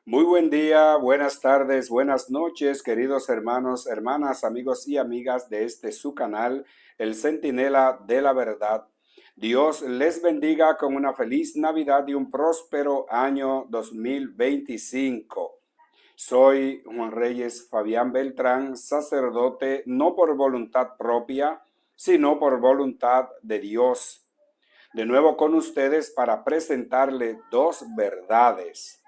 Muy buen día, buenas tardes, buenas noches, queridos hermanos, hermanas, amigos y amigas de su canal, El Centinela de la Verdad. Dios les bendiga con una feliz Navidad y un próspero año 2025. Soy Juan Reyes Fabián Beltrán, sacerdote no por voluntad propia, sino por voluntad de Dios. De nuevo con ustedes para presentarle dos verdades,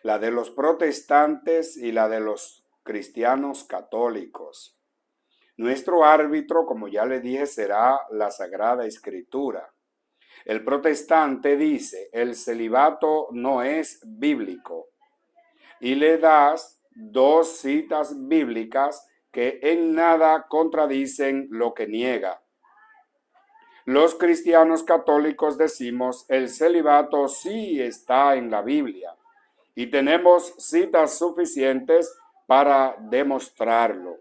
la de los protestantes y la de los cristianos católicos. Nuestro árbitro, como ya le dije, será la Sagrada Escritura. El protestante dice, el celibato no es bíblico, y le das dos citas bíblicas que en nada contradicen lo que niega. Los cristianos católicos decimos, el celibato sí está en la Biblia, y tenemos citas suficientes para demostrarlo.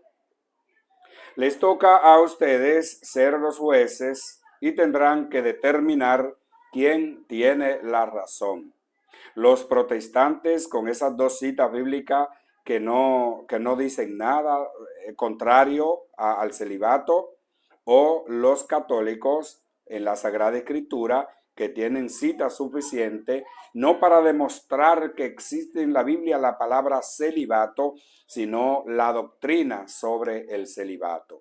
Les toca a ustedes ser los jueces y tendrán que determinar quién tiene la razón. Los protestantes con esas dos citas bíblicas que no dicen nada contrario al celibato, o los católicos en la Sagrada Escritura que tienen cita suficiente, no para demostrar que existe en la Biblia la palabra celibato, sino la doctrina sobre el celibato.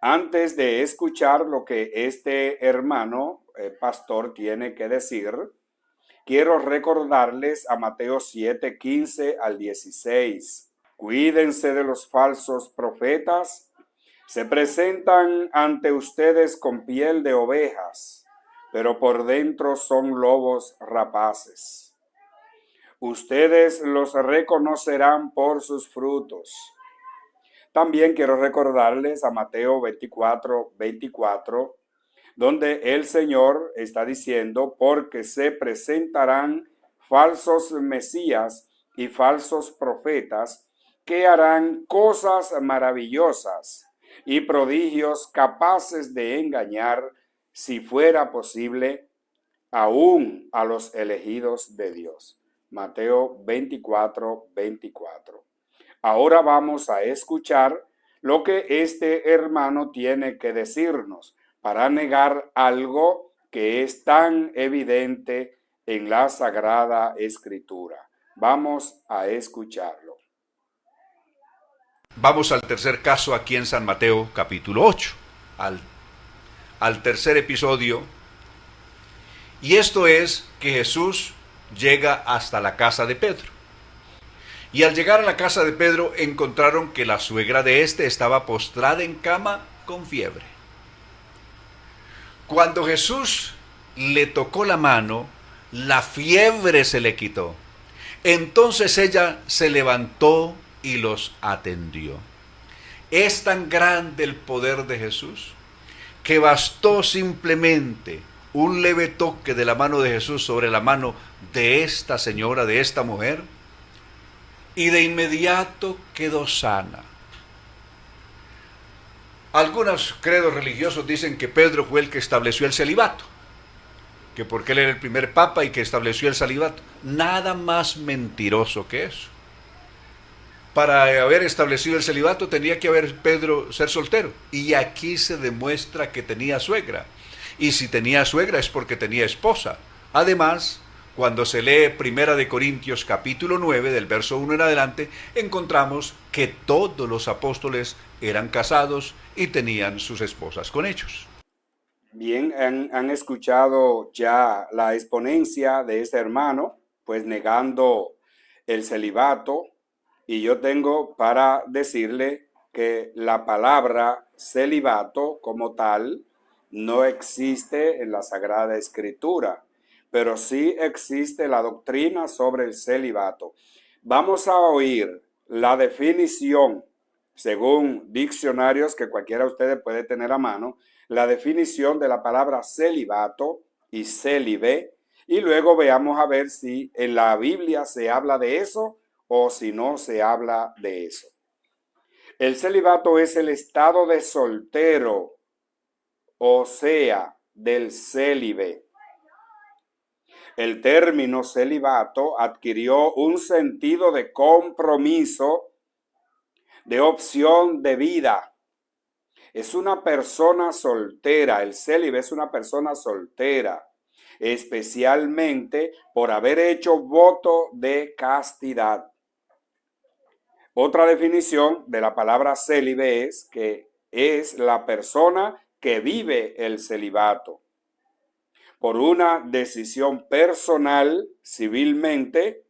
Antes de escuchar lo que este hermano pastor tiene que decir, quiero recordarles a Mateo 7, 15 al 16. Cuídense de los falsos profetas. Se presentan ante ustedes con piel de ovejas, pero por dentro son lobos rapaces. Ustedes los reconocerán por sus frutos. También quiero recordarles a Mateo 24, 24, donde el Señor está diciendo, porque se presentarán falsos mesías y falsos profetas que harán cosas maravillosas y prodigios capaces de engañar, si fuera posible, aún a los elegidos de Dios. Mateo 24, 24. Ahora vamos a escuchar lo que este hermano tiene que decirnos para negar algo que es tan evidente en la Sagrada Escritura. Vamos a escucharlo. Vamos al tercer caso aquí en San Mateo capítulo 8, al tercer episodio. Y esto es que Jesús llega hasta la casa de Pedro. Y al llegar a la casa de Pedro encontraron que la suegra de éste estaba postrada en cama con fiebre. Cuando Jesús le tocó la mano, la fiebre se le quitó. Entonces ella se levantó y los atendió. Es tan grande el poder de Jesús que bastó simplemente un leve toque de la mano de Jesús sobre la mano de esta señora, de esta mujer, y de inmediato quedó sana. Algunos credos religiosos dicen que Pedro fue el que estableció el celibato, que porque él era el primer papa y que estableció el celibato. Nada más mentiroso que eso. Para haber establecido el celibato tenía que haber Pedro ser soltero. Y aquí se demuestra que tenía suegra. Y si tenía suegra es porque tenía esposa. Además, cuando se lee Primera de Corintios capítulo 9, del verso 1 en adelante, encontramos que todos los apóstoles eran casados y tenían sus esposas con ellos. Bien, han escuchado ya la exponencia de este hermano, pues negando el celibato, y yo tengo para decirle que la palabra celibato como tal no existe en la Sagrada Escritura, pero sí existe la doctrina sobre el celibato. Vamos a oír la definición, según diccionarios que cualquiera de ustedes puede tener a mano, la definición de la palabra celibato y célibe, y luego veamos a ver si en la Biblia se habla de eso o si no se habla de eso. El celibato es el estado de soltero, o sea, del célibe. el término celibato adquirió un sentido de compromiso, de opción de vida. Es una persona soltera, el célibe es una persona soltera, especialmente por haber hecho voto de castidad. Otra definición de la palabra célibe es que es la persona que vive el celibato por una decisión personal, civilmente,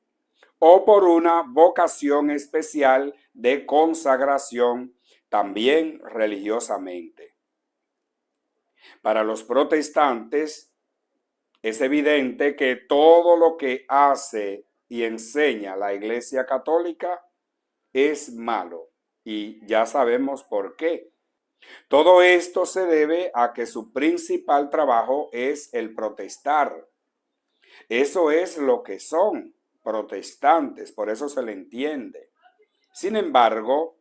o por una vocación especial de consagración, también religiosamente. Para los protestantes es evidente que todo lo que hace y enseña la Iglesia Católica es malo, y ya sabemos por qué. Todo esto se debe a que su principal trabajo es el protestar. Eso es lo que son protestantes, por eso se le entiende. Sin embargo,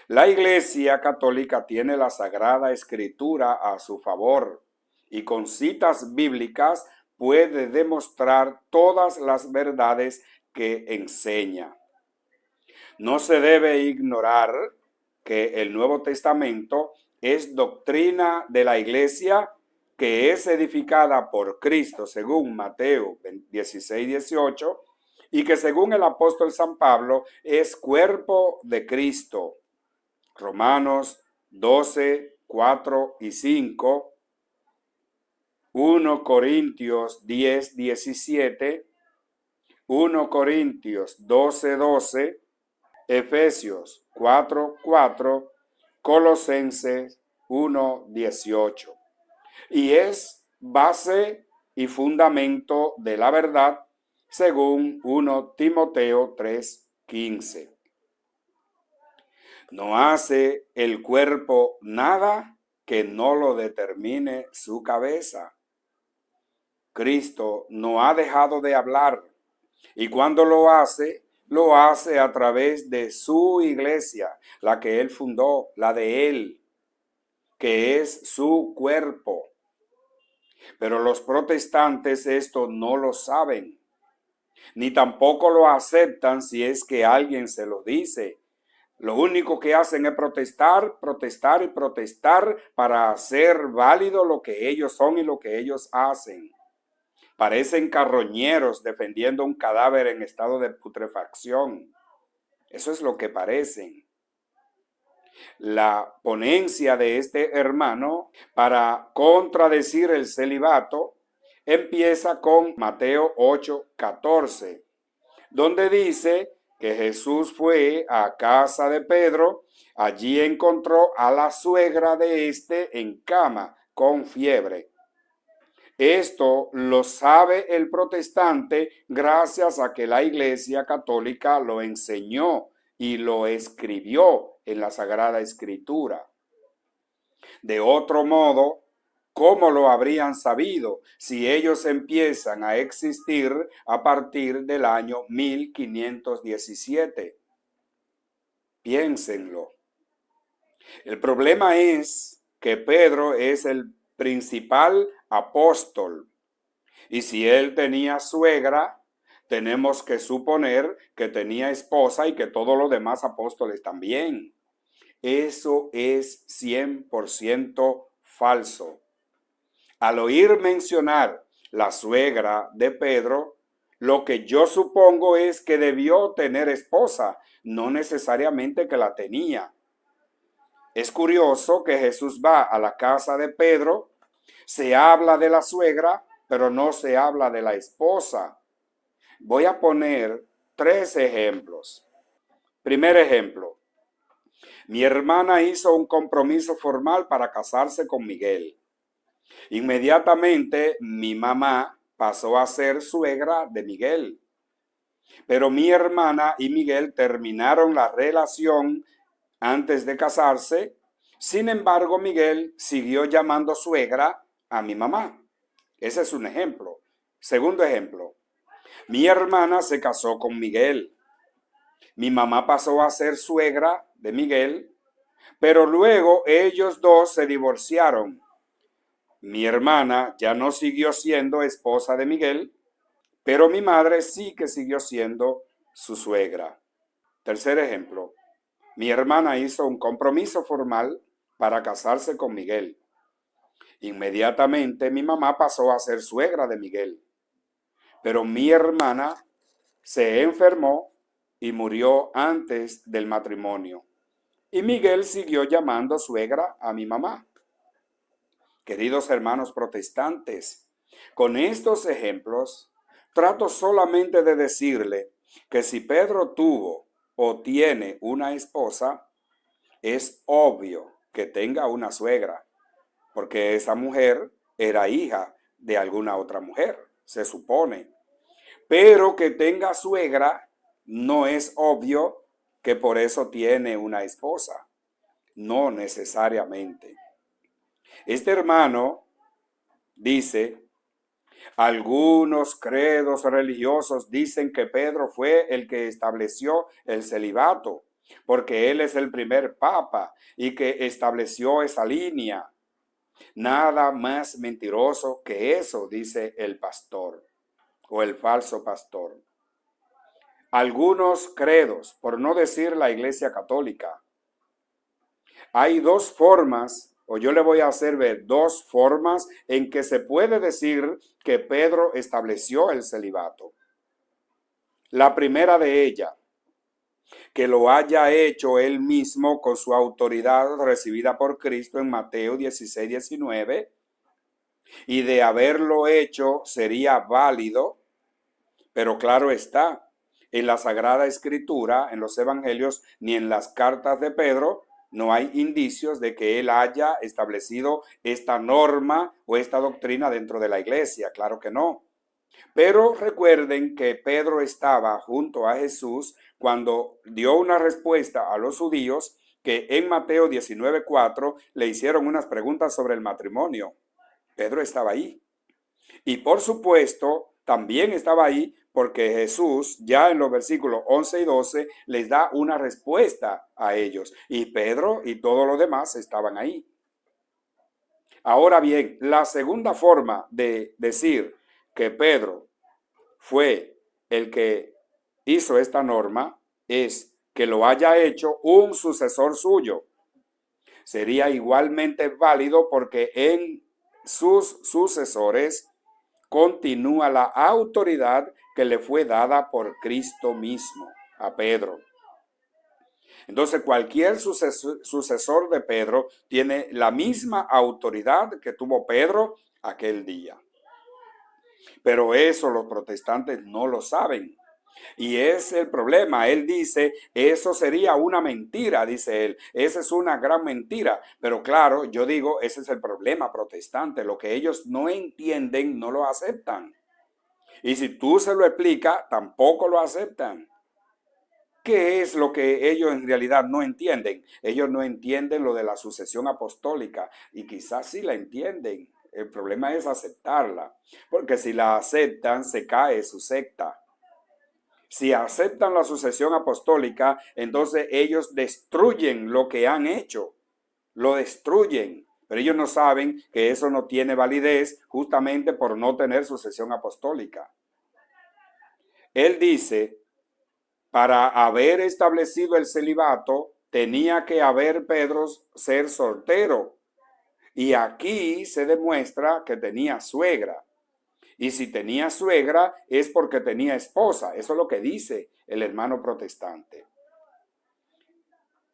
la Iglesia Católica tiene la Sagrada Escritura a su favor y con citas bíblicas puede demostrar todas las verdades que enseña. No se debe ignorar que el Nuevo Testamento es doctrina de la Iglesia que es edificada por Cristo, según Mateo 16:18, y que según el apóstol San Pablo es cuerpo de Cristo. Romanos 12, 4 y 5, 1 Corintios 10, 17, 1 Corintios 12, 12, Efesios 4, 4, Colosenses 1, 18. Y es base y fundamento de la verdad según 1 Timoteo 3, 15. No hace el cuerpo nada que no lo determine su cabeza. Cristo no ha dejado de hablar y cuando lo hace a través de su iglesia, la que él fundó, la de él, que es su cuerpo. Pero los protestantes esto no lo saben, ni tampoco lo aceptan si es que alguien se lo dice. Lo único que hacen es protestar, protestar y protestar para hacer válido lo que ellos son y lo que ellos hacen. Parecen carroñeros defendiendo un cadáver en estado de putrefacción. Eso es lo que parecen. La ponencia de este hermano para contradecir el celibato empieza con Mateo 8:14, donde dice que Jesús fue a casa de Pedro, allí encontró a la suegra de éste en cama con fiebre. Esto lo sabe el protestante gracias a que la Iglesia Católica lo enseñó y lo escribió en la Sagrada Escritura. De otro modo, ¿cómo lo habrían sabido si ellos empiezan a existir a partir del año 1517? Piénsenlo. El problema es que Pedro es el principal apóstol, y si él tenía suegra, tenemos que suponer que tenía esposa y que todos los demás apóstoles también. Eso es 100% falso. Al oír mencionar la suegra de Pedro, lo que yo supongo es que debió tener esposa, no necesariamente que la tenía. Es curioso que Jesús va a la casa de Pedro, se habla de la suegra, pero no se habla de la esposa. Voy a poner 3 ejemplos. Primer ejemplo. Mi hermana hizo un compromiso formal para casarse con Miguel. Inmediatamente mi mamá pasó a ser suegra de Miguel. Pero mi hermana y Miguel terminaron la relación antes de casarse. Sin embargo, Miguel siguió llamando suegra a mi mamá. Ese es un ejemplo. Segundo ejemplo. Mi hermana se casó con Miguel. Mi mamá pasó a ser suegra de Miguel, pero luego ellos dos se divorciaron. Mi hermana ya no siguió siendo esposa de Miguel pero mi madre sí que siguió siendo su suegra. Tercer ejemplo, mi hermana hizo un compromiso formal para casarse con Miguel. Inmediatamente mi mamá pasó a ser suegra de Miguel, pero mi hermana se enfermó y murió antes del matrimonio. Y Miguel siguió llamando suegra a mi mamá. Queridos hermanos protestantes, con estos ejemplos trato solamente de decirle que si Pedro tuvo o tiene una esposa, es obvio que tenga una suegra, porque esa mujer era hija de alguna otra mujer, se supone. Pero que tenga suegra no es obvio que por eso tiene una esposa, no necesariamente. Este hermano dice, algunos credos religiosos dicen que Pedro fue el que estableció el celibato, porque él es el primer papa y que estableció esa línea. Nada más mentiroso que eso, dice el pastor o el falso pastor. Algunos credos, por no decir la Iglesia Católica, hay dos formas, o yo le voy a hacer ver dos formas en que se puede decir que Pedro estableció el celibato. La primera de ellas, que lo haya hecho él mismo con su autoridad recibida por Cristo en Mateo 16-19, y de haberlo hecho sería válido, pero claro está, en la Sagrada Escritura, en los Evangelios, ni en las cartas de Pedro, no hay indicios de que él haya establecido esta norma o esta doctrina dentro de la iglesia, claro que no. Pero recuerden que Pedro estaba junto a Jesús cuando dio una respuesta a los judíos que en Mateo 19:4 le hicieron unas preguntas sobre el matrimonio. Pedro estaba ahí. Y por supuesto, también estaba ahí porque Jesús ya en los versículos 11 y 12 les da una respuesta a ellos. Y Pedro y todos los demás estaban ahí. Ahora bien, la segunda forma de decir que Pedro fue el que hizo esta norma es que lo haya hecho un sucesor suyo. Sería igualmente válido porque en sus sucesores continúa la autoridad que le fue dada por Cristo mismo a Pedro. Entonces cualquier sucesor de Pedro tiene la misma autoridad que tuvo Pedro aquel día. Pero eso los protestantes no lo saben. Y es el problema. Él dice, eso sería una mentira, dice él. Esa es una gran mentira. Pero claro, yo digo, ese es el problema protestante. Lo que ellos no entienden, no lo aceptan. Y si tú se lo explicas, tampoco lo aceptan. ¿Qué es lo que ellos en realidad no entienden? Ellos no entienden lo de la sucesión apostólica y quizás sí la entienden. El problema es aceptarla, porque si la aceptan, se cae su secta. Si aceptan la sucesión apostólica, entonces ellos destruyen lo que han hecho, lo destruyen. Pero ellos no saben que eso no tiene validez justamente por no tener sucesión apostólica. Él dice, para haber establecido el celibato, tenía que haber Pedro ser soltero. Y aquí se demuestra que tenía suegra. Y si tenía suegra es porque tenía esposa. Eso es lo que dice el hermano protestante.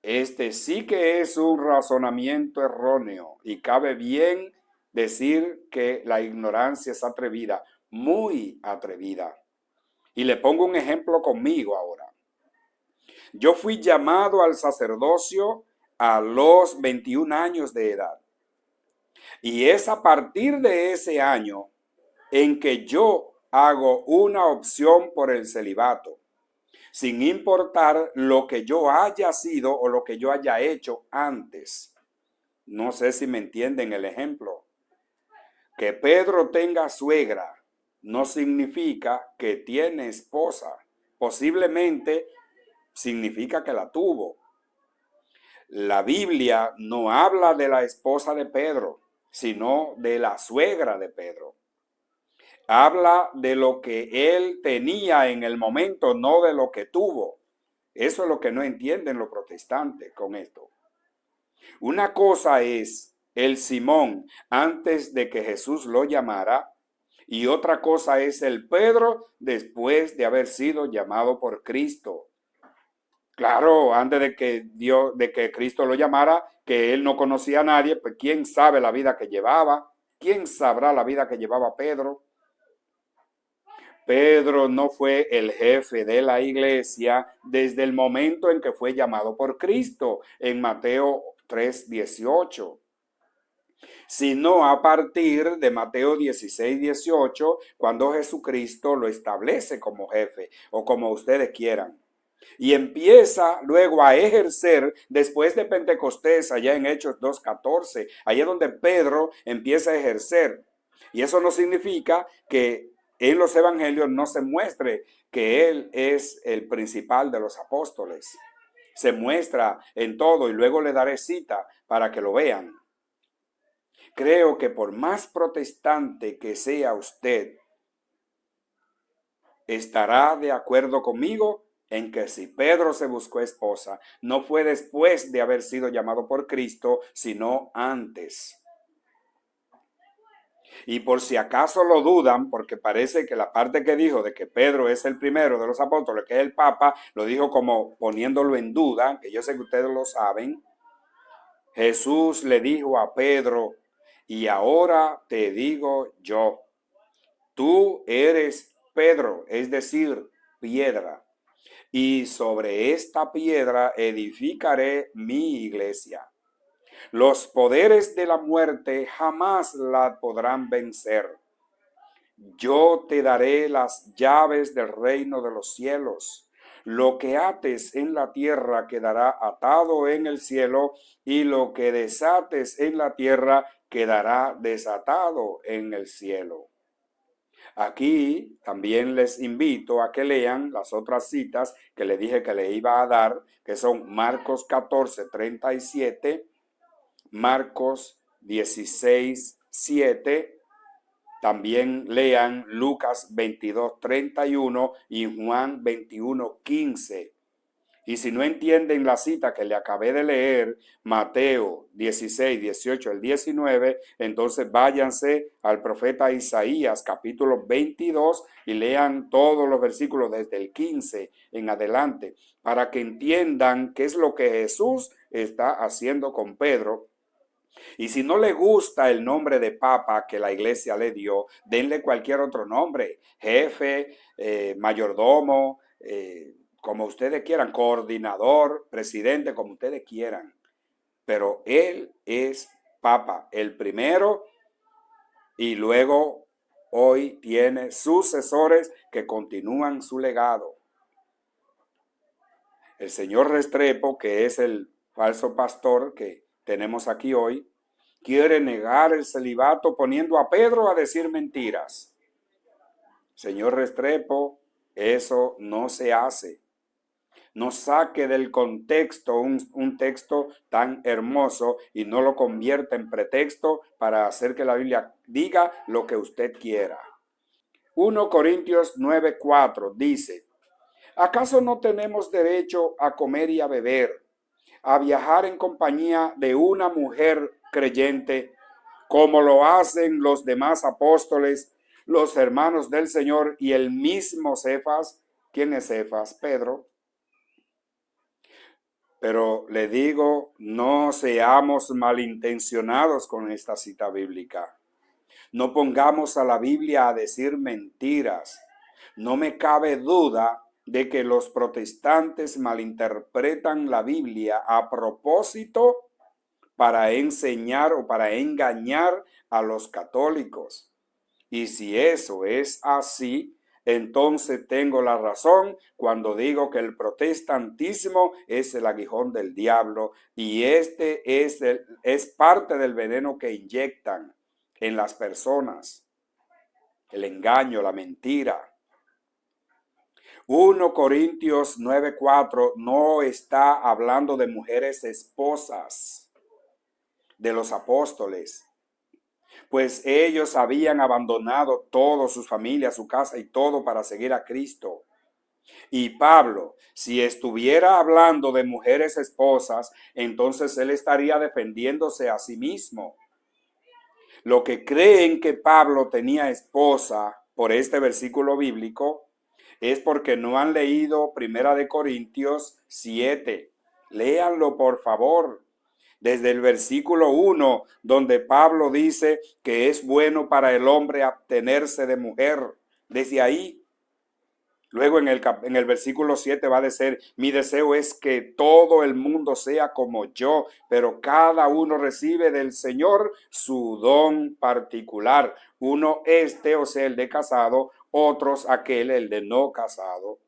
Este sí que es un razonamiento erróneo y cabe bien decir que la ignorancia es atrevida, muy atrevida. Y le pongo un ejemplo conmigo ahora. Yo fui llamado al sacerdocio a los 21 años de edad. Y es a partir de ese año en que yo hago una opción por el celibato, sin importar lo que yo haya sido o lo que yo haya hecho antes. No sé si me entienden el ejemplo. Que Pedro tenga suegra no significa que tiene esposa. Posiblemente significa que la tuvo. La Biblia no habla de la esposa de Pedro, sino de la suegra de Pedro. Habla de lo que él tenía en el momento, no de lo que tuvo. Eso es lo que no entienden los protestantes con esto. Una cosa es el Simón antes de que Jesús lo llamara, y otra cosa es el Pedro después de haber sido llamado por Cristo. Claro, antes de que Cristo lo llamara, que él no conocía a nadie, pues quién sabe la vida que llevaba, quién sabrá la vida que llevaba Pedro. Pedro no fue el jefe de la iglesia desde el momento en que fue llamado por Cristo en Mateo 3:18, sino a partir de Mateo 16:18, cuando Jesucristo lo establece como jefe o como ustedes quieran. Y empieza luego a ejercer después de Pentecostés, allá en Hechos 2:14, allá donde Pedro empieza a ejercer. Y eso no significa que en los evangelios no se muestre que él es el principal de los apóstoles. Se muestra en todo y luego le daré cita para que lo vean. Creo que por más protestante que sea usted, estará de acuerdo conmigo en que si Pedro se buscó esposa, no fue después de haber sido llamado por Cristo, sino antes. Y por si acaso lo dudan, porque parece que la parte que dijo de que Pedro es el primero de los apóstoles, que es el Papa, lo dijo como poniéndolo en duda, que yo sé que ustedes lo saben. Jesús le dijo a Pedro, y ahora te digo yo, tú eres Pedro, es decir, piedra, y sobre esta piedra edificaré mi iglesia. Los poderes de la muerte jamás la podrán vencer. Yo te daré las llaves del reino de los cielos. Lo que ates en la tierra quedará atado en el cielo, y lo que desates en la tierra quedará desatado en el cielo. Aquí también les invito a que lean las otras citas que le dije que le iba a dar, que son Marcos 14:37, Marcos 16:7. También lean Lucas 22:31 y Juan 21:15. Y si no entienden la cita que le acabé de leer, Mateo 16:18 al 19, entonces váyanse al profeta Isaías capítulo 22 y lean todos los versículos desde el 15 en adelante, para que entiendan qué es lo que Jesús está haciendo con Pedro. Y si no le gusta el nombre de papa que la iglesia le dio, denle cualquier otro nombre, jefe, mayordomo, como ustedes quieran, coordinador, presidente, como ustedes quieran. Pero él es papa, el primero, y luego hoy tiene sucesores que continúan su legado. El señor Restrepo, que es el falso pastor que tenemos aquí hoy, quiere negar el celibato poniendo a Pedro a decir mentiras. Señor Restrepo, eso no se hace. No saque del contexto un texto tan hermoso y no lo convierta en pretexto para hacer que la Biblia diga lo que usted quiera. 1 Corintios 9:4 dice, ¿acaso no tenemos derecho a comer y a beber, a viajar en compañía de una mujer creyente, como lo hacen los demás apóstoles, los hermanos del Señor y el mismo Cefas? ¿Quién es Cefas? Pedro. Pero le digo, no seamos malintencionados con esta cita bíblica. No pongamos a la Biblia a decir mentiras. No me cabe duda de que los protestantes malinterpretan la Biblia a propósito para enseñar o para engañar a los católicos. Y si eso es así, entonces tengo la razón cuando digo que el protestantismo es el aguijón del diablo y este es parte del veneno que inyectan en las personas. El engaño, la mentira. 1 Corintios 9:4 no está hablando de mujeres esposas de los apóstoles. pues ellos habían abandonado todo, sus familias, su casa y todo para seguir a Cristo. Y Pablo, si estuviera hablando de mujeres esposas, entonces él estaría defendiéndose a sí mismo. Lo que creen que Pablo tenía esposa por este versículo bíblico es porque no han leído Primera de Corintios 7. Léanlo, por favor. Desde el versículo 1, donde Pablo dice que es bueno para el hombre abstenerse de mujer. Desde ahí. Luego en el versículo 7 va a decir, mi deseo es que todo el mundo sea como yo, pero cada uno recibe del Señor su don particular. Uno o sea, el de casado, otros aquel, el de no casado.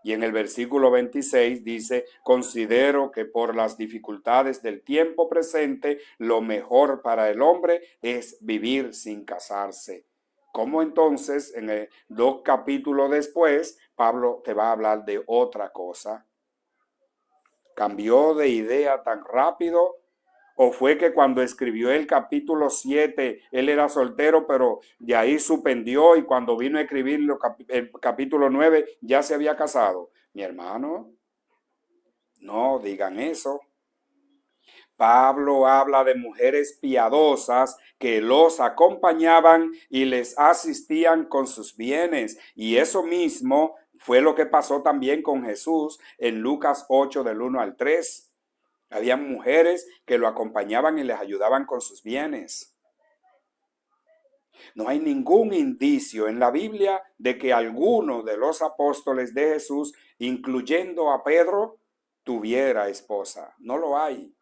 Y en el versículo 26 dice, considero que por las dificultades del tiempo presente, lo mejor para el hombre es vivir sin casarse. ¿Cómo entonces, en 2 capítulos después, Pablo te va a hablar de otra cosa? ¿Cambió de idea tan rápido? ¿O fue que cuando escribió el capítulo 7, él era soltero, pero de ahí suspendió y cuando vino a escribir el capítulo 9 ya se había casado? Mi hermano, no digan eso. Pablo habla de mujeres piadosas que los acompañaban y les asistían con sus bienes. Y eso mismo fue lo que pasó también con Jesús en Lucas 8 del 1 al 3. Había mujeres que lo acompañaban y les ayudaban con sus bienes. No hay ningún indicio en la Biblia de que alguno de los apóstoles de Jesús, incluyendo a Pedro, tuviera esposa. No lo hay.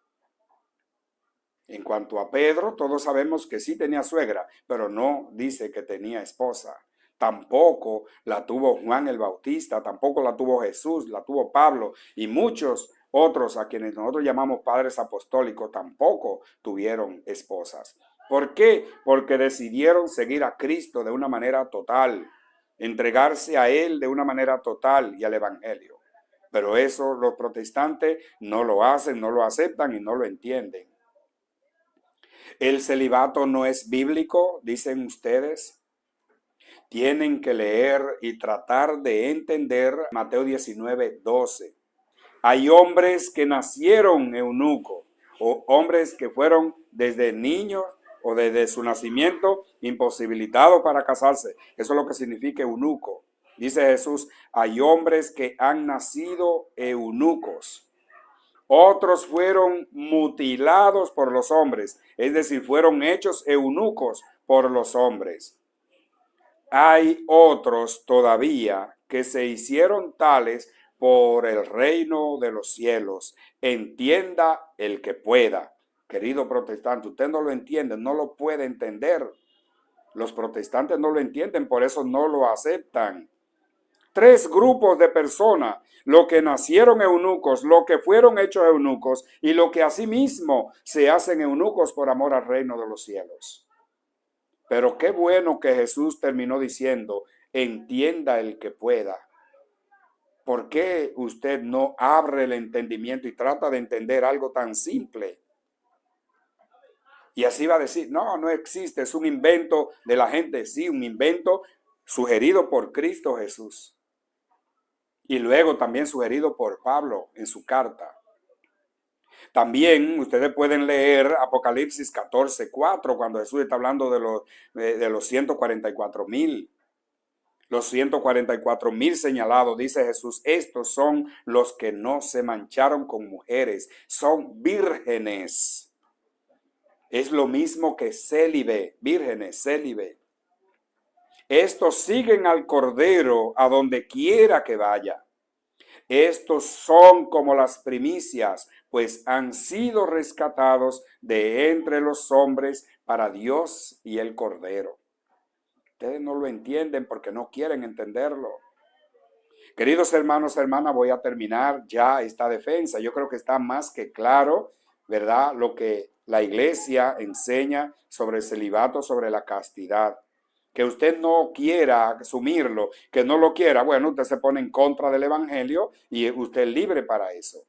En cuanto a Pedro, todos sabemos que sí tenía suegra, pero no dice que tenía esposa. Tampoco la tuvo Juan el Bautista, tampoco la tuvo Jesús, la tuvo Pablo y muchos otros a quienes nosotros llamamos padres apostólicos tampoco tuvieron esposas. ¿Por qué? Porque decidieron seguir a Cristo de una manera total, entregarse a Él de una manera total y al Evangelio. Pero eso los protestantes no lo hacen, no lo aceptan y no lo entienden. El celibato no es bíblico, dicen ustedes. Tienen que leer y tratar de entender Mateo 19:12. Hay hombres que nacieron eunucos o hombres que fueron desde niños o desde su nacimiento imposibilitados para casarse. Eso es lo que significa eunuco. Dice Jesús, hay hombres que han nacido eunucos. Otros fueron mutilados por los hombres, es decir, fueron hechos eunucos por los hombres. Hay otros todavía que se hicieron tales por el reino de los cielos. Entienda el que pueda. Querido protestante, usted no lo entiende, no lo puede entender. Los protestantes no lo entienden, por eso no lo aceptan. 3 grupos de personas, los que nacieron eunucos, los que fueron hechos eunucos y los que asimismo se hacen eunucos por amor al reino de los cielos. Pero qué bueno que Jesús terminó diciendo, entienda el que pueda. ¿Por qué usted no abre el entendimiento y trata de entender algo tan simple? Y así va a decir, no, no existe, es un invento de la gente. Sí, un invento sugerido por Cristo Jesús. Y luego también sugerido por Pablo en su carta. También ustedes pueden leer Apocalipsis 14:4 cuando Jesús está hablando de los 144,000. Los 144,000 señalados, dice Jesús, estos son los que no se mancharon con mujeres, son vírgenes. Es lo mismo que célibe, vírgenes, célibe. Estos siguen al Cordero a donde quiera que vaya. Estos son como las primicias, pues han sido rescatados de entre los hombres para Dios y el Cordero. Ustedes no lo entienden porque no quieren entenderlo. Queridos hermanos, hermanas, voy a terminar ya esta defensa. Yo creo que está más que claro, ¿verdad?, lo que la iglesia enseña sobre el celibato, sobre la castidad. Que usted no quiera asumirlo, que no lo quiera, bueno, usted se pone en contra del evangelio y usted es libre para eso.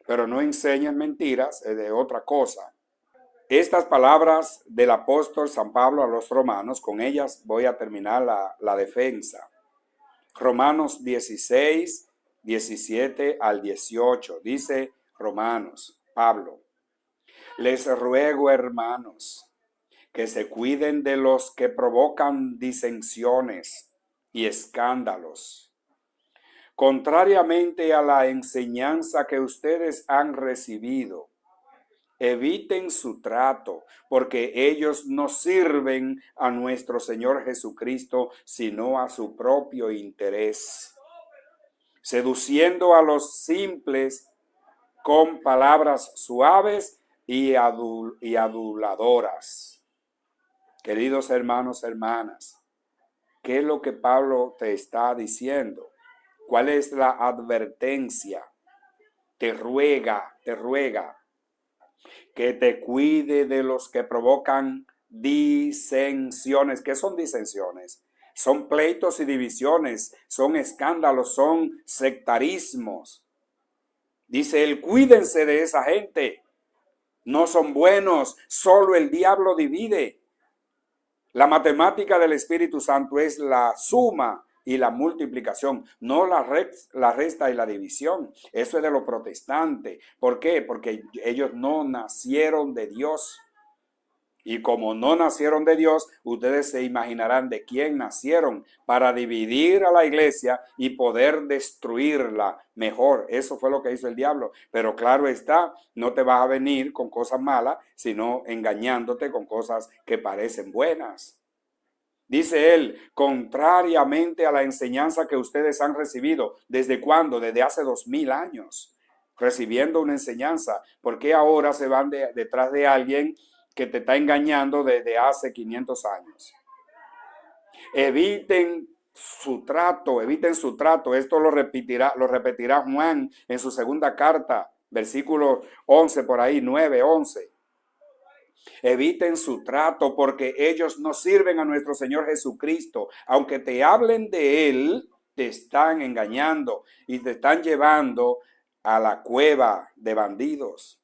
Pero no enseñen mentiras de otra cosa. Estas palabras del apóstol San Pablo a los romanos, con ellas voy a terminar la defensa. Romanos 16, 17 al 18, dice Romanos, Pablo: les ruego, hermanos, que se cuiden de los que provocan disensiones y escándalos, contrariamente a la enseñanza que ustedes han recibido. Eviten su trato, porque ellos no sirven a nuestro Señor Jesucristo, sino a su propio interés, seduciendo a los simples con palabras suaves y aduladoras. Queridos hermanos, hermanas, ¿qué es lo que Pablo te está diciendo? ¿Cuál es la advertencia? Te ruega que te cuide de los que provocan disensiones. ¿Qué son disensiones? Son pleitos y divisiones, son escándalos, son sectarismos. Dice él, cuídense de esa gente. No son buenos, solo el diablo divide. La matemática del Espíritu Santo es la suma y la multiplicación, no la resta y la división. Eso es de los protestantes. ¿Por qué? Porque ellos no nacieron de Dios. Y como no nacieron de Dios, ustedes se imaginarán de quién nacieron para dividir a la iglesia y poder destruirla mejor. Eso fue lo que hizo el diablo. Pero claro está, no te vas a venir con cosas malas, sino engañándote con cosas que parecen buenas. Dice él, contrariamente a la enseñanza que ustedes han recibido. ¿Desde cuándo? Desde hace 2000 años. Recibiendo una enseñanza. ¿Por qué ahora se van detrás de alguien que te está engañando desde hace 500 años? Eviten su trato. Esto lo repetirá Juan en su segunda carta, versículo 11 por ahí, 9, 11. Eviten su trato, porque ellos no sirven a nuestro Señor Jesucristo. Aunque te hablen de Él, te están engañando y te están llevando a la cueva de bandidos.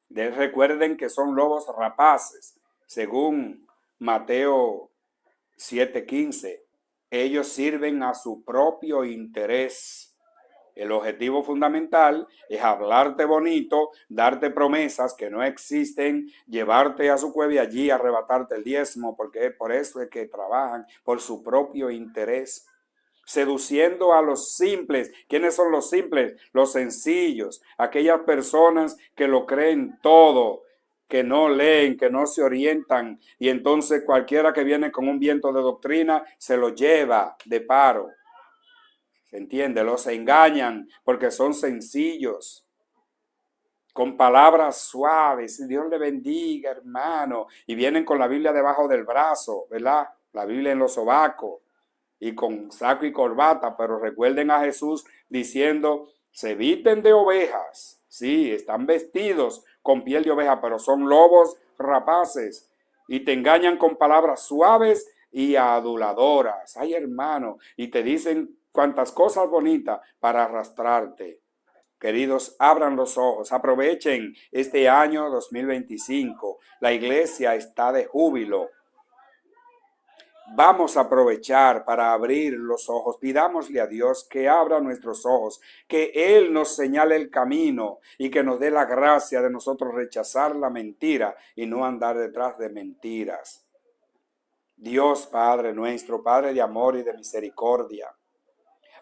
Recuerden que son lobos rapaces, según Mateo 7:15. Ellos sirven a su propio interés. El objetivo fundamental es hablarte bonito, darte promesas que no existen, llevarte a su cueva y allí arrebatarte el diezmo, porque por eso es que trabajan por su propio interés. Seduciendo a los simples. ¿Quiénes son los simples? Los sencillos, aquellas personas que lo creen todo, que no leen, que no se orientan, y entonces cualquiera que viene con un viento de doctrina se lo lleva de paro. ¿Se entiende? Los engañan porque son sencillos, con palabras suaves. Dios le bendiga, hermano. Y vienen con la Biblia debajo del brazo, ¿verdad? La Biblia en los sobacos y con saco y corbata, pero recuerden a Jesús diciendo, se visten de ovejas. Sí, están vestidos con piel de oveja, pero son lobos rapaces y te engañan con palabras suaves y aduladoras. Ay, hermano, y te dicen cuantas cosas bonitas para arrastrarte. Queridos, abran los ojos, aprovechen este año 2025. La iglesia está de júbilo. Vamos a aprovechar para abrir los ojos. Pidámosle a Dios que abra nuestros ojos, que Él nos señale el camino y que nos dé la gracia de nosotros rechazar la mentira y no andar detrás de mentiras. Dios Padre nuestro, Padre de amor y de misericordia,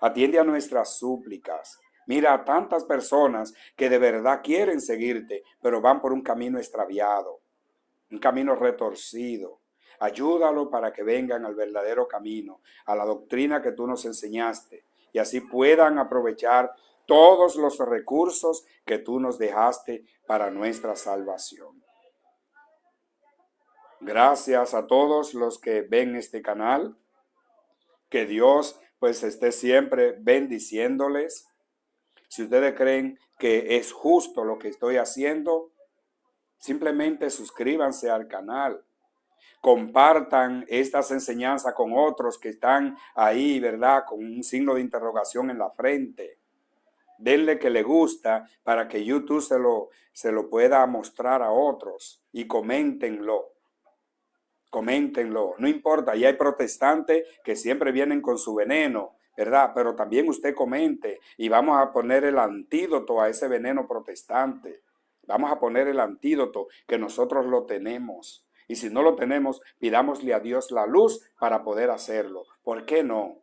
atiende a nuestras súplicas. Mira a tantas personas que de verdad quieren seguirte, pero van por un camino extraviado, un camino retorcido. Ayúdalo para que vengan al verdadero camino, a la doctrina que tú nos enseñaste, y así puedan aprovechar todos los recursos que tú nos dejaste para nuestra salvación. Gracias a todos los que ven este canal. Que Dios pues esté siempre bendiciéndoles. Si ustedes creen que es justo lo que estoy haciendo, simplemente suscríbanse al canal. Compartan estas enseñanzas con otros que están ahí, ¿verdad? Con un signo de interrogación en la frente. denle que le gusta para que YouTube se lo pueda mostrar a otros y coméntenlo. Coméntenlo, no importa, y hay protestantes que siempre vienen con su veneno, ¿verdad? Pero también usted comente y vamos a poner el antídoto a ese veneno protestante. Vamos a poner el antídoto que nosotros lo tenemos. Y si no lo tenemos, pidámosle a Dios la luz para poder hacerlo. ¿Por qué no?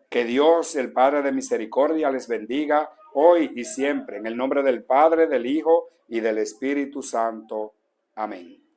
Que Dios, el Padre de misericordia, les bendiga hoy y siempre. En el nombre del Padre, del Hijo y del Espíritu Santo. Amén.